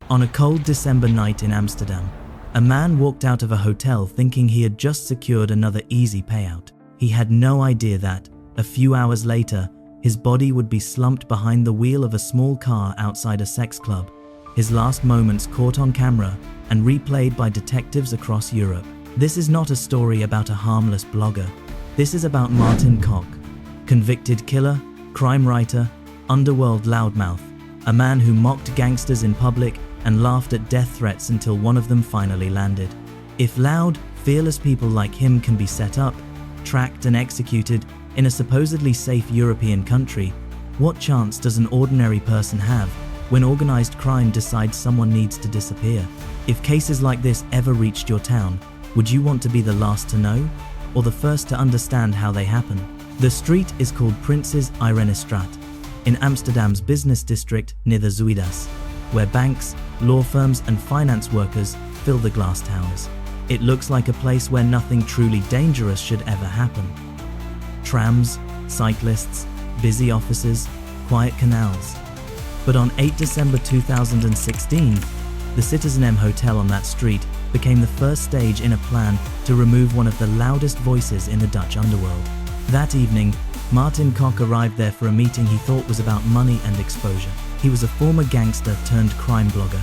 On a cold December night in Amsterdam, a man walked out of a hotel thinking he had just secured another easy payout. He had no idea that, a few hours later, his body would be slumped behind the wheel of a small car outside a sex club, his last moments caught on camera and replayed by detectives across Europe. This is not a story about a harmless blogger. This is about Martin Kok, convicted killer, crime writer, underworld loudmouth, a man who mocked gangsters in public and laughed at death threats until one of them finally landed. If loud, fearless people like him can be set up, tracked and executed in a supposedly safe European country, what chance does an ordinary person have when organized crime decides someone needs to disappear? If cases like this ever reached your town, would you want to be the last to know, or the first to understand how they happen? The street is called Prinses Irenestraat, in Amsterdam's business district near the Zuidas, where banks, law firms and finance workers fill the glass towers. It looks like a place where nothing truly dangerous should ever happen. Trams, cyclists, busy offices, quiet canals. But on 8 December 2016, the CitizenM Hotel on that street became the first stage in a plan to remove one of the loudest voices in the Dutch underworld. That evening, Martin Kok arrived there for a meeting he thought was about money and exposure. He was a former gangster turned crime blogger,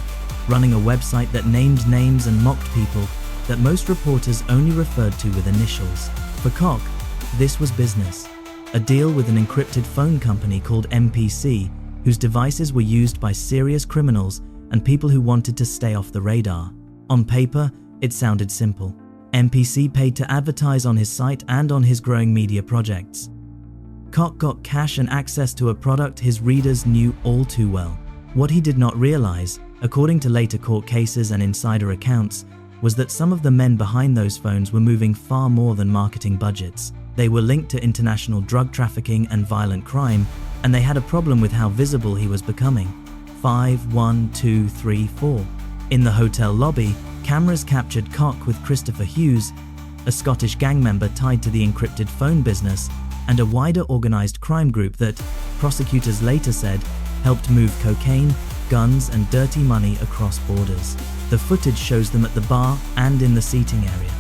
running a website that named names and mocked people that most reporters only referred to with initials. For Koch, this was business. A deal with an encrypted phone company called MPC, whose devices were used by serious criminals and people who wanted to stay off the radar. On paper, it sounded simple. MPC paid to advertise on his site and on his growing media projects. Koch got cash and access to a product his readers knew all too well. What he did not realize, according to later court cases and insider accounts, was that some of the men behind those phones were moving far more than marketing budgets. They were linked to international drug trafficking and violent crime, and they had a problem with how visible he was becoming. 5, 1, 2, 3, 4. In the hotel lobby, cameras captured Koch with Christopher Hughes, a Scottish gang member tied to the encrypted phone business, and a wider organized crime group that, prosecutors later said, helped move cocaine, guns and dirty money across borders. The footage shows them at the bar and in the seating area,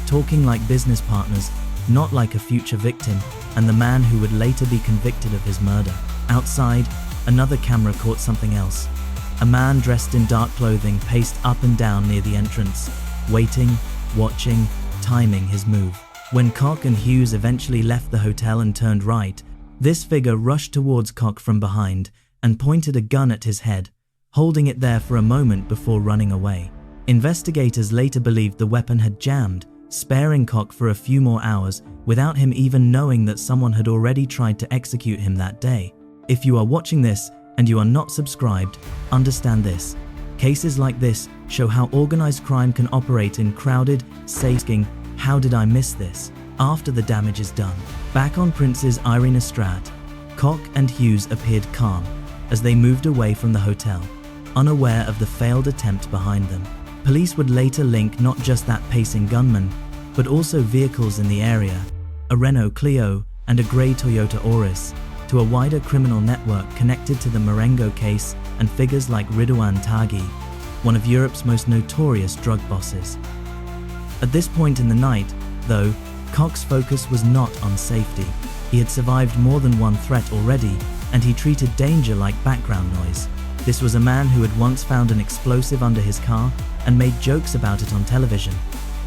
talking like business partners, not like a future victim and the man who would later be convicted of his murder. Outside, another camera caught something else. A man dressed in dark clothing paced up and down near the entrance, waiting, watching, timing his move. When Koch and Hughes eventually left the hotel and turned right, this figure rushed towards Koch from behind and pointed a gun at his head, holding it there for a moment before running away. Investigators later believed the weapon had jammed, sparing Koch for a few more hours without him even knowing that someone had already tried to execute him that day. If you are watching this and you are not subscribed, understand this. Cases like this show how organized crime can operate in crowded, safe. How did I miss this? After the damage is done, back on Prinses Irenestraat, Koch and Hughes appeared calm as they moved away from the hotel, unaware of the failed attempt behind them. Police would later link not just that pacing gunman, but also vehicles in the area, a Renault Clio and a grey Toyota Auris, to a wider criminal network connected to the Marengo case and figures like Ridouan Taghi, one of Europe's most notorious drug bosses. At this point in the night, though, Koch's focus was not on safety. He had survived more than one threat already, and he treated danger like background noise. This was a man who had once found an explosive under his car and made jokes about it on television,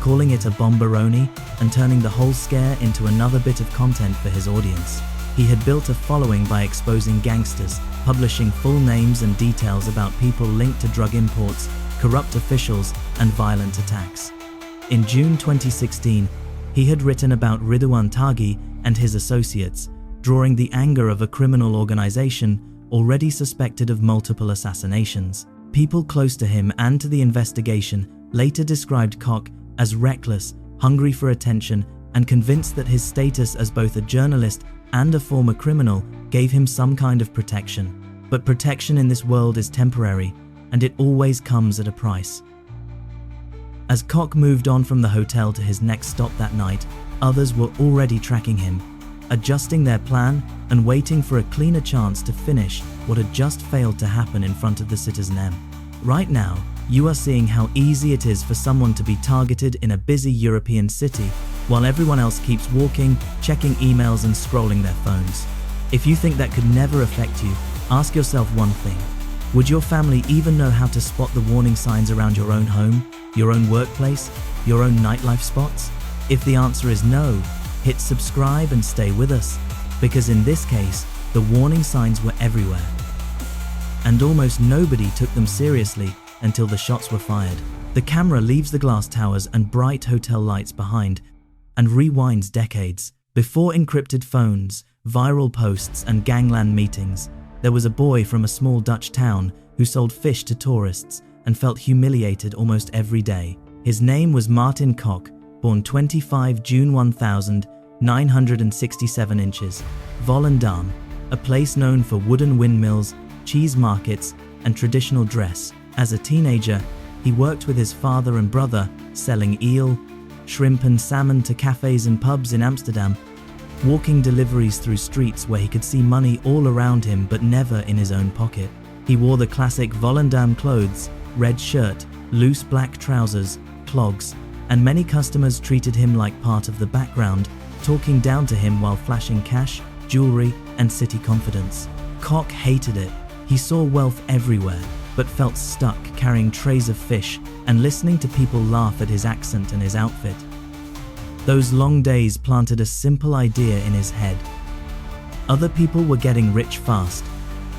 calling it a bomberoni and turning the whole scare into another bit of content for his audience. He had built a following by exposing gangsters, publishing full names and details about people linked to drug imports, corrupt officials, and violent attacks. In June 2016, he had written about Ridouan Taghi and his associates, drawing the anger of a criminal organization already suspected of multiple assassinations. People close to him and to the investigation later described Koch as reckless, hungry for attention, and convinced that his status as both a journalist and a former criminal gave him some kind of protection. But protection in this world is temporary, and it always comes at a price. As Koch moved on from the hotel to his next stop that night, others were already tracking him, adjusting their plan and waiting for a cleaner chance to finish what had just failed to happen in front of the CitizenM. Right now, you are seeing how easy it is for someone to be targeted in a busy European city, while everyone else keeps walking, checking emails and scrolling their phones. If you think that could never affect you, ask yourself one thing. Would your family even know how to spot the warning signs around your own home, your own workplace, your own nightlife spots? If the answer is no, hit subscribe and stay with us, because in this case, the warning signs were everywhere. And almost nobody took them seriously until the shots were fired. The camera leaves the glass towers and bright hotel lights behind and rewinds decades. Before encrypted phones, viral posts and gangland meetings, there was a boy from a small Dutch town who sold fish to tourists and felt humiliated almost every day. His name was Martin Kok, born 25 June 1967 inches, Volendam, a place known for wooden windmills, cheese markets, and traditional dress. As a teenager, he worked with his father and brother, selling eel, shrimp and salmon to cafes and pubs in Amsterdam, walking deliveries through streets where he could see money all around him but never in his own pocket. He wore the classic Volendam clothes, red shirt, loose black trousers, clogs, and many customers treated him like part of the background, talking down to him while flashing cash, jewelry, and city confidence. Koch hated it. He saw wealth everywhere, but felt stuck carrying trays of fish and listening to people laugh at his accent and his outfit. Those long days planted a simple idea in his head. Other people were getting rich fast,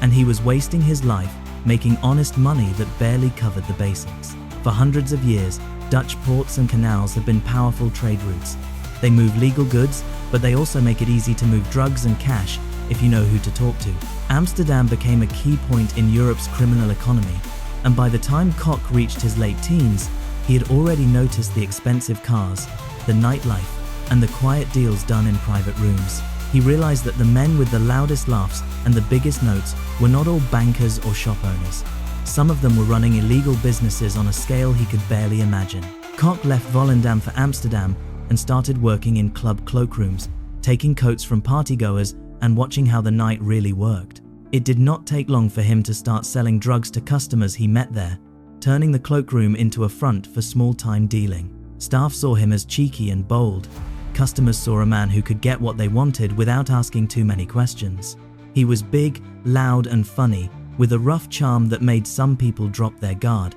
and he was wasting his life making honest money that barely covered the basics. For hundreds of years, Dutch ports and canals have been powerful trade routes. They move legal goods, but they also make it easy to move drugs and cash if you know who to talk to. Amsterdam became a key point in Europe's criminal economy, and by the time Koch reached his late teens, he had already noticed the expensive cars, the nightlife, and the quiet deals done in private rooms. He realized that the men with the loudest laughs and the biggest notes were not all bankers or shop owners. Some of them were running illegal businesses on a scale he could barely imagine. Koch left Volendam for Amsterdam and started working in club cloakrooms, taking coats from partygoers and watching how the night really worked. It did not take long for him to start selling drugs to customers he met there, turning the cloakroom into a front for small-time dealing. Staff saw him as cheeky and bold. Customers saw a man who could get what they wanted without asking too many questions. He was big, loud, and funny, with a rough charm that made some people drop their guard.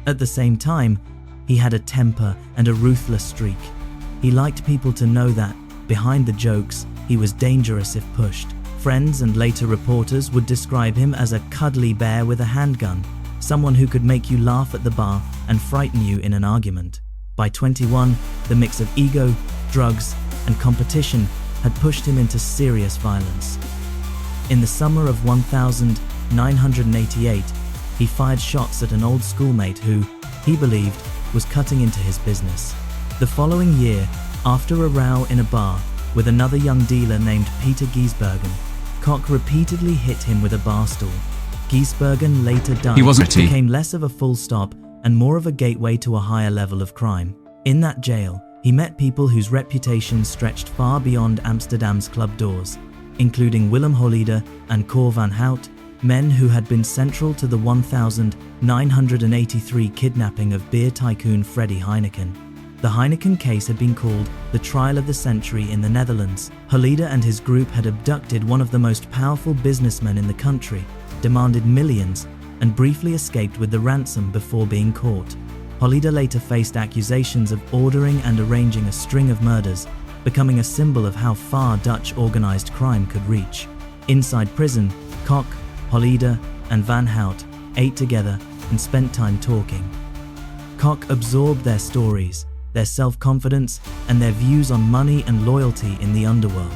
At the same time, he had a temper and a ruthless streak. He liked people to know that, behind the jokes, he was dangerous if pushed. Friends and later reporters would describe him as a cuddly bear with a handgun, someone who could make you laugh at the bar and frighten you in an argument. By 21, the mix of ego, drugs, and competition had pushed him into serious violence. In the summer of 1988, he fired shots at an old schoolmate who, he believed, was cutting into his business. The following year, after a row in a bar with another young dealer named Peter Giesbergen, Koch repeatedly hit him with a bar stool. Giesbergen later died. It became less of a full stop and more of a gateway to a higher level of crime. In that jail, he met people whose reputations stretched far beyond Amsterdam's club doors, including Willem Holleder and Cor van Hout, men who had been central to the 1983 kidnapping of beer tycoon Freddie Heineken. The Heineken case had been called the trial of the century in the Netherlands. Holleder and his group had abducted one of the most powerful businessmen in the country, demanded millions, and briefly escaped with the ransom before being caught. Holleder later faced accusations of ordering and arranging a string of murders, becoming a symbol of how far Dutch organized crime could reach. Inside prison, Koch, Holleder, and Van Hout ate together and spent time talking. Koch absorbed their stories, their self-confidence, and their views on money and loyalty in the underworld.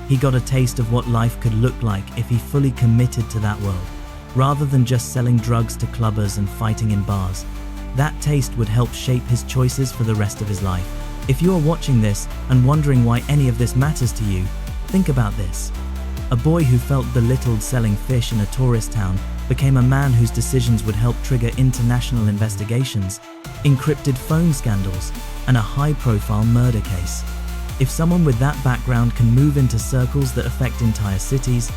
He got a taste of what life could look like if he fully committed to that world, rather than just selling drugs to clubbers and fighting in bars. That taste would help shape his choices for the rest of his life. If you are watching this and wondering why any of this matters to you, think about this. A boy who felt belittled selling fish in a tourist town became a man whose decisions would help trigger international investigations, encrypted phone scandals, and a high-profile murder case. If someone with that background can move into circles that affect entire cities,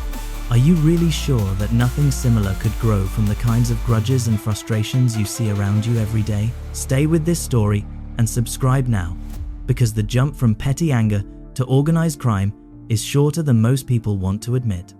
Are you really sure that nothing similar could grow from the kinds of grudges and frustrations you see around you every day? Stay with this story and subscribe now, because the jump from petty anger to organized crime is shorter than most people want to admit.